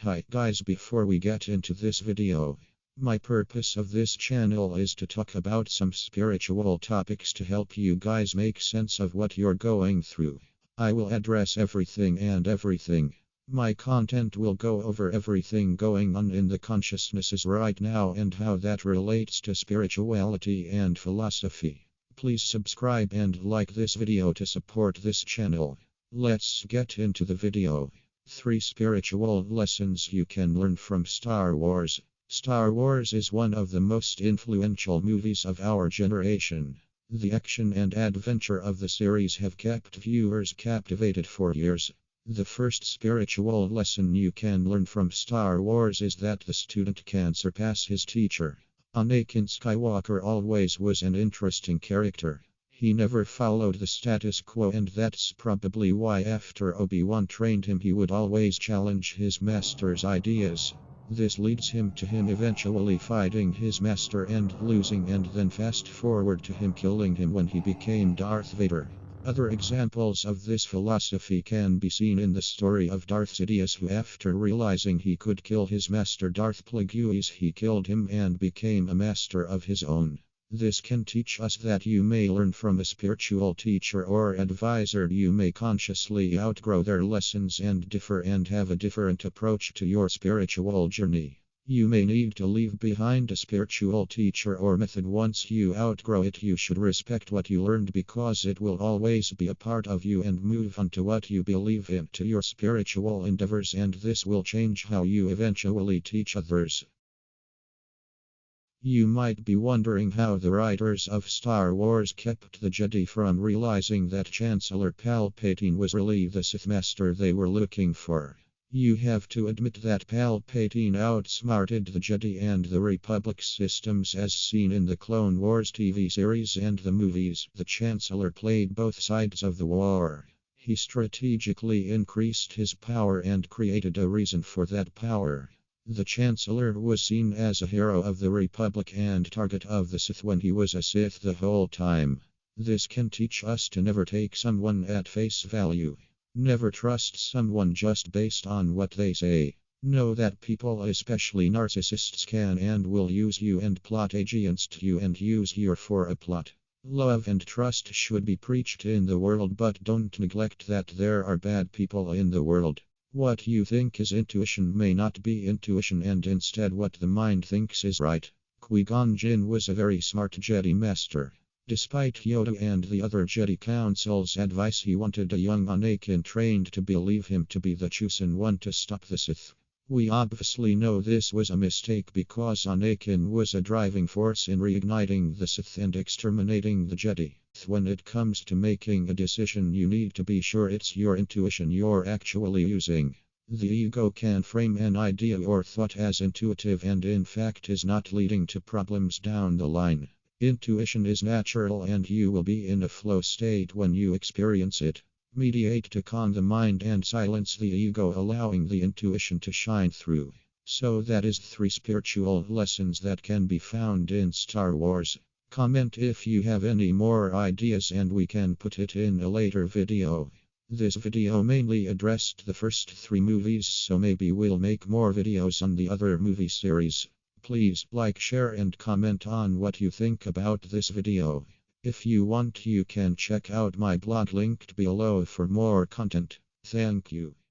Hi guys, before we get into this video, my purpose of this channel is to talk about some spiritual topics to help you guys make sense of what you're going through. I will address everything and everything. My content will go over everything going on in the consciousnesses right now and how that relates to spirituality and philosophy. Please subscribe and like this video to support this channel. Let's get into the video. 3 spiritual lessons you can learn from Star Wars. Star Wars is one of the most influential movies of our generation. The action and adventure of the series have kept viewers captivated for years. The first spiritual lesson you can learn from Star Wars is that the student can surpass his teacher. Anakin Skywalker always was an interesting character. He never followed the status quo, and that's probably why after Obi-Wan trained him he would always challenge his master's ideas. This leads him to him eventually fighting his master and losing, and then fast forward to him killing him when he became Darth Vader. Other examples of this philosophy can be seen in the story of Darth Sidious, who after realizing he could kill his master Darth Plagueis, he killed him and became a master of his own. This can teach us that you may learn from a spiritual teacher or advisor. You may consciously outgrow their lessons and differ and have a different approach to your spiritual journey. You may need to leave behind a spiritual teacher or method. Once you outgrow it, you should respect what you learned because it will always be a part of you, and move on to what you believe in, to your spiritual endeavors, and this will change how you eventually teach others. You might be wondering how the writers of Star Wars kept the Jedi from realizing that Chancellor Palpatine was really the Sith Master they were looking for. You have to admit that Palpatine outsmarted the Jedi and the Republic systems, as seen in the Clone Wars TV series and the movies. The Chancellor played both sides of the war. He strategically increased his power and created a reason for that power. The Chancellor was seen as a hero of the Republic and target of the Sith when he was a Sith the whole time. This can teach us to never take someone at face value. Never trust someone just based on what they say. Know that people, especially narcissists, can and will use you and plot against you and use you for a plot. Love and trust should be preached in the world, but don't neglect that there are bad people in the world. What you think is intuition may not be intuition, and instead what the mind thinks is right. Qui-Gon Jinn was a very smart Jedi Master. Despite Yoda and the other Jedi Council's advice, he wanted a young Anakin trained to believe him to be the chosen one to stop the Sith. We obviously know this was a mistake because Anakin was a driving force in reigniting the Sith and exterminating the Jedi. When it comes to making a decision, you need to be sure it's your intuition you're actually using. The ego can frame an idea or thought as intuitive and in fact is not, leading to problems down the line. Intuition is natural and you will be in a flow state when you experience it. Mediate to calm the mind and silence the ego, allowing the intuition to shine through. So that is 3 spiritual lessons that can be found in Star Wars. Comment if you have any more ideas and we can put it in a later video. This video mainly addressed the first 3 movies, so maybe we'll make more videos on the other movie series. Please like, share and comment on what you think about this video. If you want, you can check out my blog linked below for more content. Thank you.